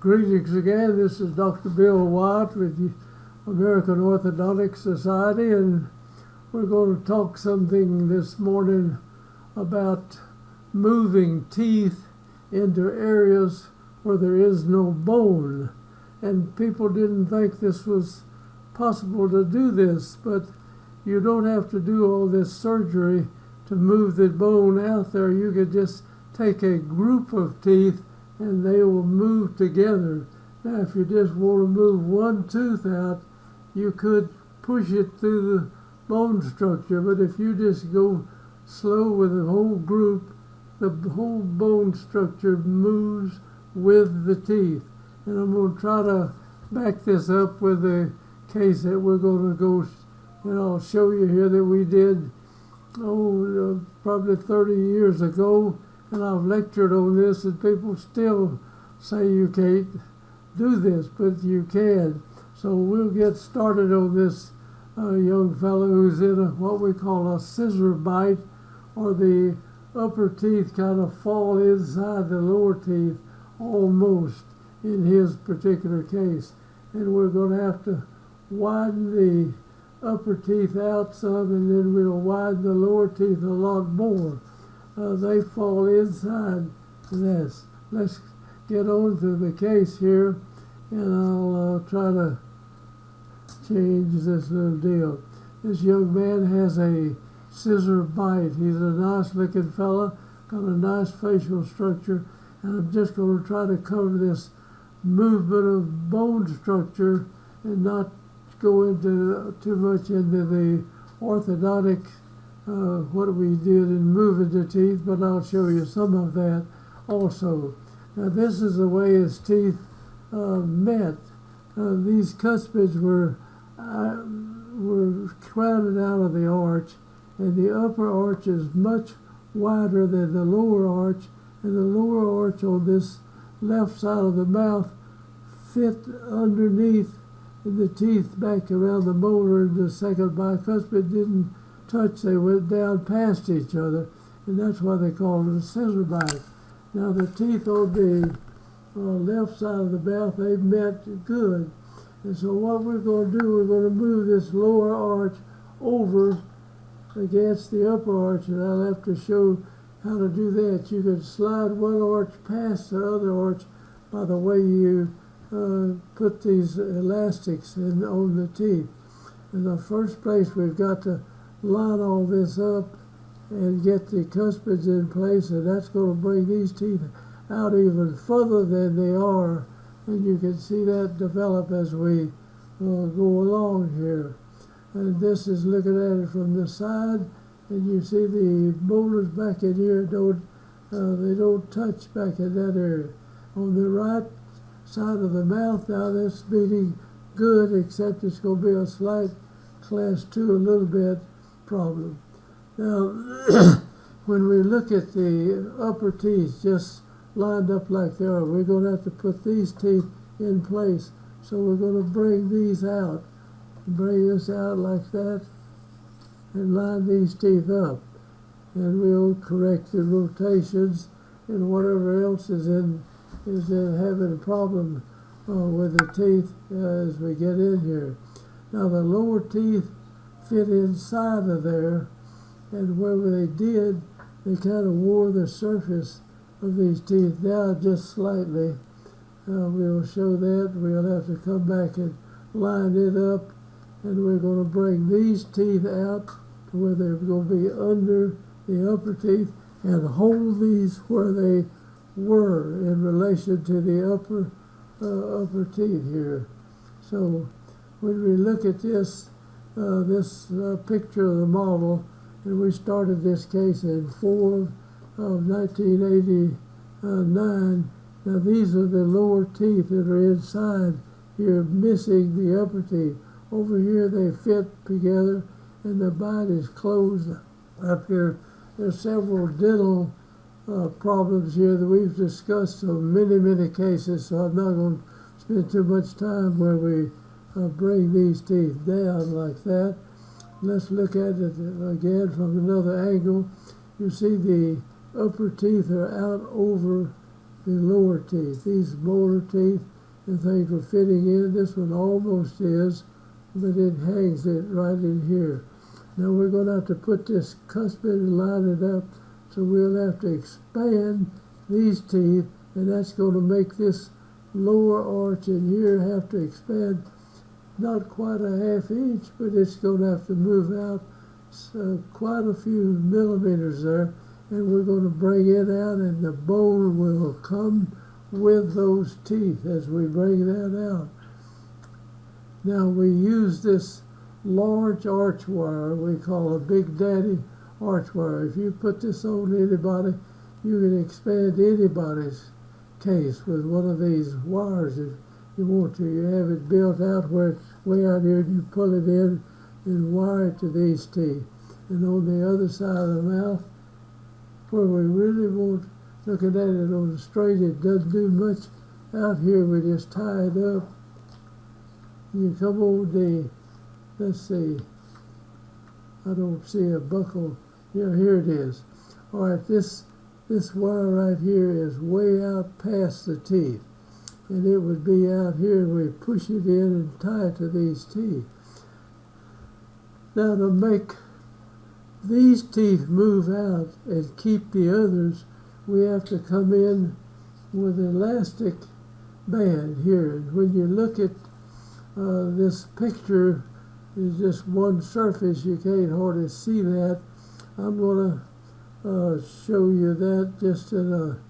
Greetings again. This is Dr. Bill Wyatt with the American Orthodontic Society, and we're going to talk something this morning about moving teeth into areas where there is no bone. And people didn't think this was possible to do this, but you don't have to do all this surgery to move the bone out there. You could just take a group of teeth and they will move together. Now, if you just want to move one tooth out, you could push it through the bone structure, but if you just go slow with the whole group, the whole bone structure moves with the teeth. And I'm going to try to back this up with a case that we're going to go, and I'll show you here that we did, probably 30 years ago. And I've lectured on this, and people still say you can't do this, but you can. So we'll get started on this young fellow who's in what we call a scissor bite, or the upper teeth kind of fall inside the lower teeth, almost, in his particular case. And we're going to have to widen the upper teeth out some, and then we'll widen the lower teeth a lot more. They fall inside this. Let's get on to the case here, and I'll try to change this little deal. This young man has a scissor bite. He's a nice looking fella, got a nice facial structure, and I'm just going to try to cover this movement of bone structure and not go into too much into the orthodontic what we did in moving the teeth, but I'll show you some of that also. Now, this is the way his teeth met. These cuspids were crowded out of the arch, and the upper arch is much wider than the lower arch, and the lower arch on this left side of the mouth fit underneath the teeth back around the molar, and the second bicuspid didn't touch. They went down past each other, and that's why they call it a scissor bite. Now, the teeth on the left side of the mouth, they met good. And so what we're going to do, we're going to move this lower arch over against the upper arch, and I'll have to show how to do that. You can slide one arch past the other arch by the way you put these elastics in on the teeth. In the first place, we've got to line all this up and get the cuspids in place, and that's going to bring these teeth out even further than they are, and you can see that develop as we go along here. And this is looking at it from the side, and you see the molars back in here they don't touch back in that area. On the right side of the mouth now, that's meaning good, except it's going to be a slight class 2 a little bit problem. Now, when we look at the upper teeth just lined up like they are, we're going to have to put these teeth in place. So we're going to bring these out, bring this out like that, and line these teeth up. And we'll correct the rotations and whatever else is having a problem with the teeth as we get in here. Now, the lower teeth fit inside of there, and where they did, they kind of wore the surface of these teeth down just slightly. We'll show that. We'll have to come back and line it up, and we're going to bring these teeth out to where they're going to be under the upper teeth and hold these where they were in relation to the upper teeth here. So when we look at this picture of the model, and we started this case in 4 of 1989. Now, these are the lower teeth that are inside here, missing the upper teeth. Over here, they fit together, and the bite is closed up here. There's several dental problems here that we've discussed on many cases, so I'm not going to spend too much time where we bring these teeth down like that. Let's look at it again from another angle. You see the upper teeth are out over the lower teeth. These molar teeth and things were fitting in. This one almost is, but it hangs it right in here. Now we're going to have to put this cuspid and line it up, so we'll have to expand these teeth, and that's going to make this lower arch in here have to expand not quite a half inch, but it's going to have to move out quite a few millimeters there, and we're going to bring it out, and the bone will come with those teeth as we bring that out. Now we use this large arch wire we call a Big Daddy arch wire. If you put this on anybody, you can expand anybody's case with one of these wires if you want to. You have it built out where it's way out here, and you pull it in and wire it to these teeth. And on the other side of the mouth, where we really want, looking at it on the straight, it doesn't do much. Out here we just tie it up. You come on the, let's see, I don't see a buckle. Yeah, here it is. All right, this wire right here is way out past the teeth, and it would be out here, and we push it in and tie it to these teeth. Now to make these teeth move out and keep the others, we have to come in with an elastic band here. And when you look at this picture, is just one surface, you can't hardly see that. I'm going to show you that just in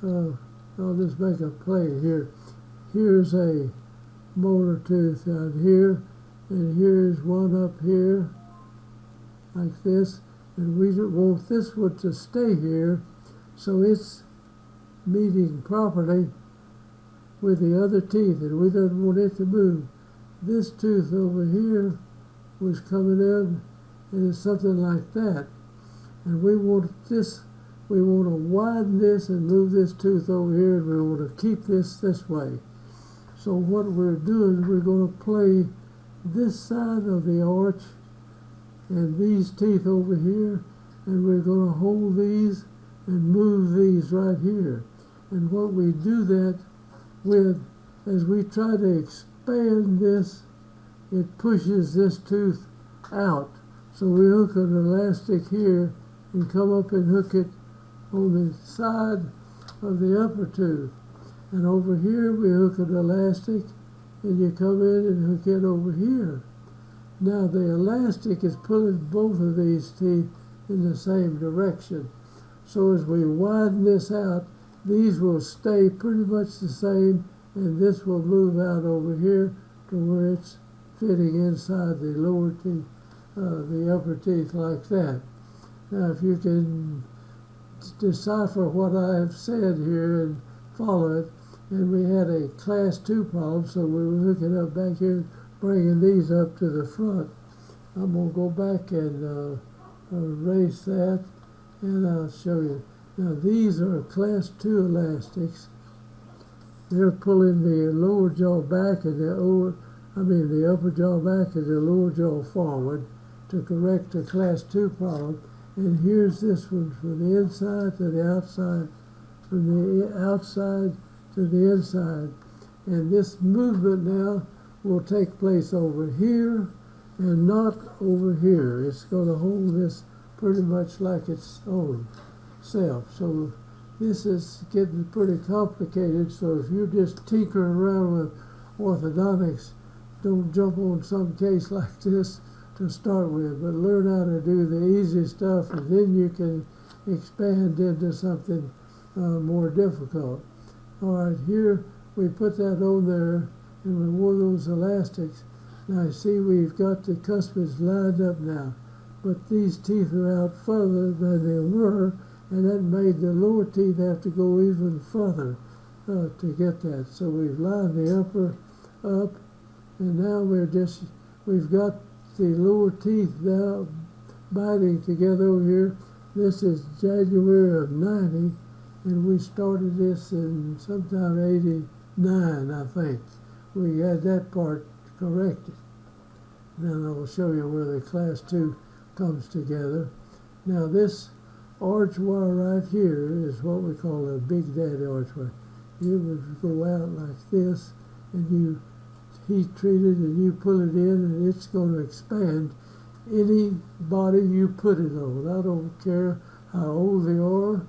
I'll just make a plate here. Here's a molar tooth out here, and here's one up here, like this. And we want this one to stay here, so it's meeting properly with the other teeth, and we don't want it to move. This tooth over here was coming in, and it's something like that. And we want this, we want to widen this and move this tooth over here, and we want to keep this way. So what we're doing, we're going to play this side of the arch and these teeth over here, and we're going to hold these and move these right here. And what we do that with, as we try to expand this, it pushes this tooth out. So we hook an elastic here and come up and hook it on the side of the upper tooth. And over here we hook an elastic, and you come in and hook it over here. Now the elastic is pulling both of these teeth in the same direction. So as we widen this out, these will stay pretty much the same, and this will move out over here to where it's fitting inside the lower teeth, the upper teeth, like that. Now if you can decipher what I have said here and follow it, and we had a class 2 problem, so we were hooking up back here, bringing these up to the front. I'm going to go back and erase that, and I'll show you. Now these are class 2 elastics. They're pulling the lower jaw back and the upper jaw back and the lower jaw forward to correct the class 2 problem. And here's this one from the inside to the outside, from the outside to the inside. And this movement now will take place over here and not over here. It's going to hold this pretty much like its own self. So this is getting pretty complicated, so if you're just tinkering around with orthodontics, don't jump on some case like this to start with, but learn how to do the easy stuff, and then you can expand into something more difficult. All right, here we put that on there, and we wore those elastics. Now see, we've got the cuspids lined up now, but these teeth are out further than they were, and that made the lower teeth have to go even further to get that. So we've lined the upper up, and now we've got the lower teeth now biting together over here. This is January of 90, and we started this in sometime 89, I think. We had that part corrected. Then I will show you where the class 2 comes together. Now this arch wire right here is what we call a Big Daddy archway. It would go out like this, and you heat treat it, and you pull it in, and it's going to expand any body you put it on. I don't care how old they are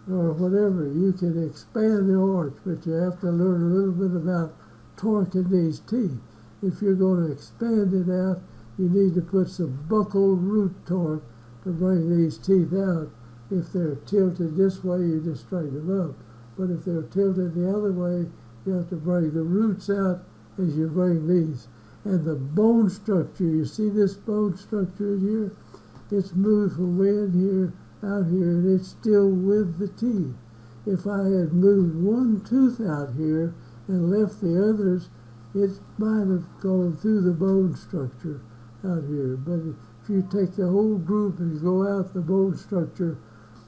or whatever. You can expand the arch, but you have to learn a little bit about torquing these teeth. If you're going to expand it out, you need to put some buccal root torque to bring these teeth out. If they're tilted this way, you just straighten them up. But if they're tilted the other way, you have to bring the roots out as you bring these. And the bone structure, you see this bone structure here? It's moved from in here out here, and it's still with the teeth. If I had moved one tooth out here and left the others, it might have gone through the bone structure out here. But if you take the whole group and go out, the bone structure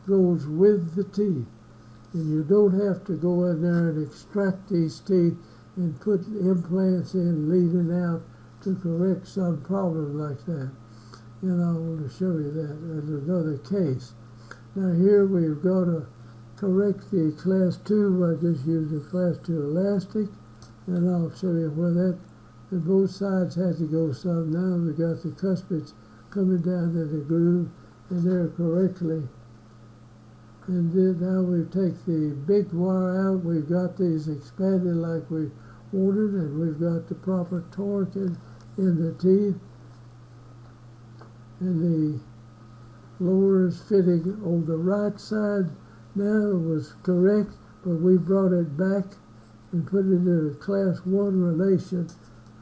goes with the teeth. And you don't have to go in there and extract these teeth and put implants in leading out to correct some problem like that. And I want to show you that in another case. Now here we've got to correct the class 2. I just used a class 2 elastic, and I'll show you where that, and both sides had to go some. Now we got the cuspids coming down to the groove, and they're correctly. And then now we take the big wire out. We've got these expanded like we wanted, and we've got the proper torque in the teeth. And the lower is fitting on the right side. Now it was correct, but we brought it back and put it in a class 1 relation.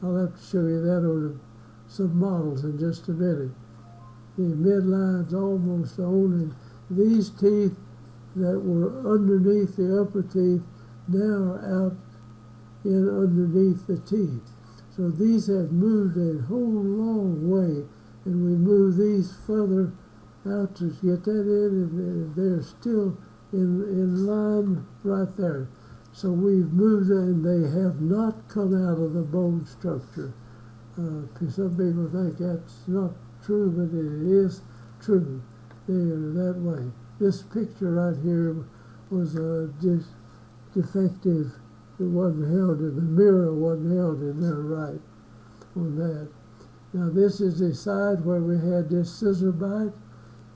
I'll have to show you that on some models in just a minute. The midline's almost on, and these teeth that were underneath the upper teeth now are out in underneath the teeth. So these have moved a whole long way, and we move these further out to get that in, and they're still in line right there. So we've moved them, and they have not come out of the bone structure. Some people think that's not true, but it is true. They are that way. This picture right here was defective. It wasn't held in the mirror, wasn't held in there right on that. Now this is the side where we had this scissor bite,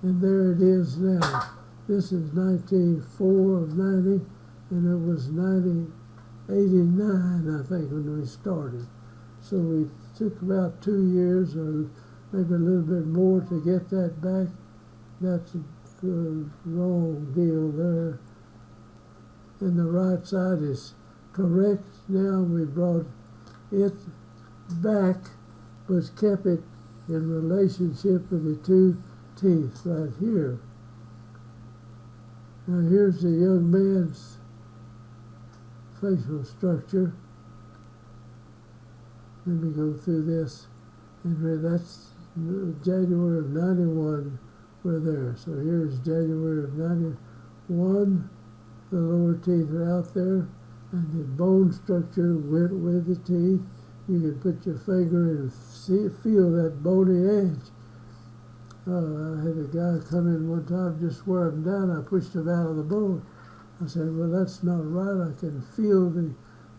and there it is now. This is 1904 of 90, and it was 1989, I think, when we started. So we took about 2 years or maybe a little bit more to get that back. That's a wrong deal there. And the right side is correct. Now we brought it back, but kept it in relationship with the two teeth right here. Now here's the young man's facial structure. Let me go through this. And that's January of 91, we're there. So here's January of 91. The lower teeth are out there, and the bone structure went with the teeth. You can put your finger and feel that bony edge. I had a guy come in one time, just wear him down. I pushed him out of the bone. I said, well, that's not right. I can feel the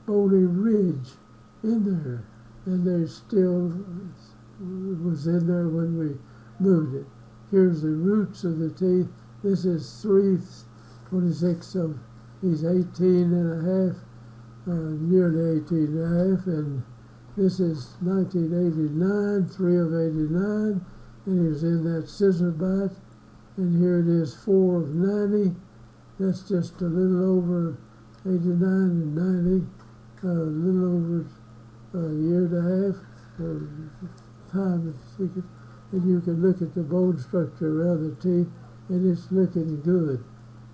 bony ridge in there. And there still was in there when we moved it. Here's the roots of the teeth. This is 3/26 of he's 18 and a half, nearly 18 and a half, and this is 1989, 3 of 89, and he was in that scissor bite, and here it is 4 of 90. That's just a little over 89 and 90, a little over a year and a half time, and you can look at the bone structure around the teeth, and it's looking good.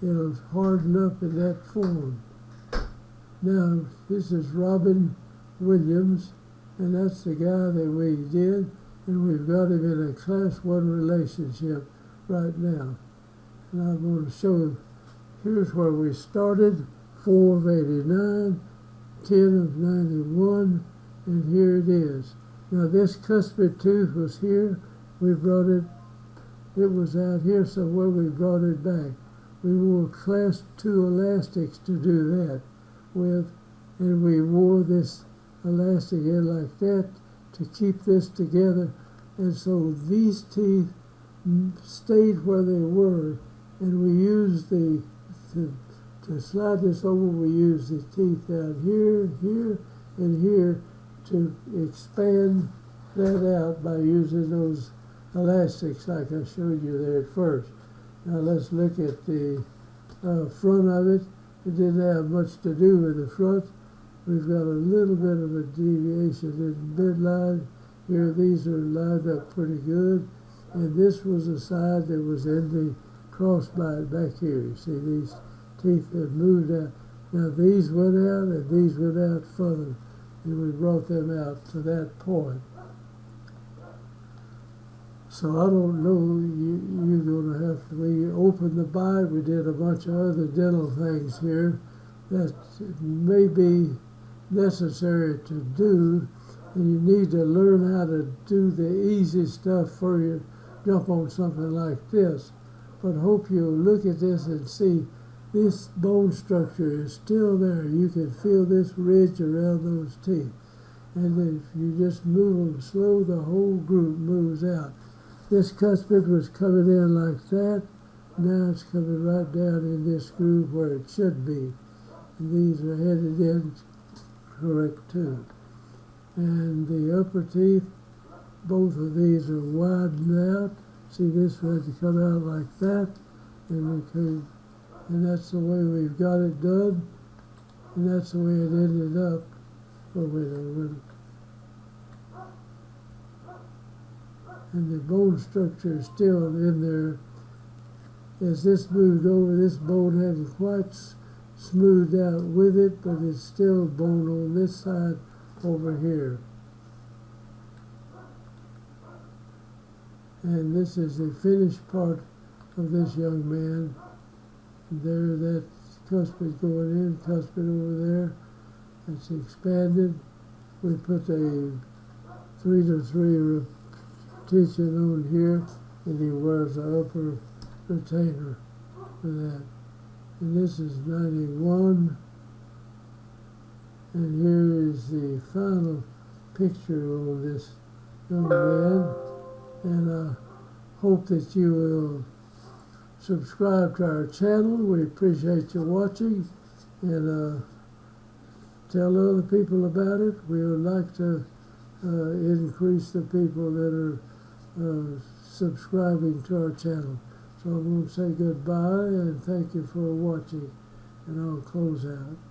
It'll harden up in that form. Now, this is Robin Williams, and that's the guy that we did, and we've got him in a class 1 relationship right now. And I'm going to show, here's where we started, 4 of 89, 10 of 91, and here it is. Now this cuspid tooth was here. We brought it it was out here somewhere. We brought it back. We wore class 2 elastics to do that with, and we wore this elastic in like that to keep this together. And so these teeth stayed where they were, and we used to slide this over, we used the teeth down here, here, and here to expand that out by using those elastics like I showed you there at first. Now let's look at the front of it. It didn't have much to do with the front. We've got a little bit of a deviation in midline. Here these are lined up pretty good. And this was the side that was in the crossbite back here. You see these teeth have moved out. Now these went out and these went out further. And we brought them out to that point. So I don't know, you're going to have to, we opened the bite, we did a bunch of other dental things here that may be necessary to do, and you need to learn how to do the easy stuff before you jump on something like this. But hope you'll look at this and see this bone structure is still there. You can feel this ridge around those teeth. And if you just move them slow, the whole group moves out. This cuspid was coming in like that. Now it's coming right down in this groove where it should be. And these are headed in correct too. And the upper teeth, both of these are widened out. See, this had to come out like that. And that's the way we've got it done. And that's the way it ended up. Oh, wait a minute. And the bone structure is still in there. As this moved over, this bone hadn't quite smoothed out with it, but it's still bone on this side over here. And this is the finished part of this young man. There, that cuspid going in, cuspid over there. It's expanded. We put a 3-to-3 retention on here, and he wears the upper retainer for that. And this is 91. And here is the final picture on this young man. And I hope that you will subscribe to our channel. We appreciate you watching, and tell other people about it. We would like to increase the people that are subscribing to our channel. So I'm going to say goodbye and thank you for watching, and I'll close out.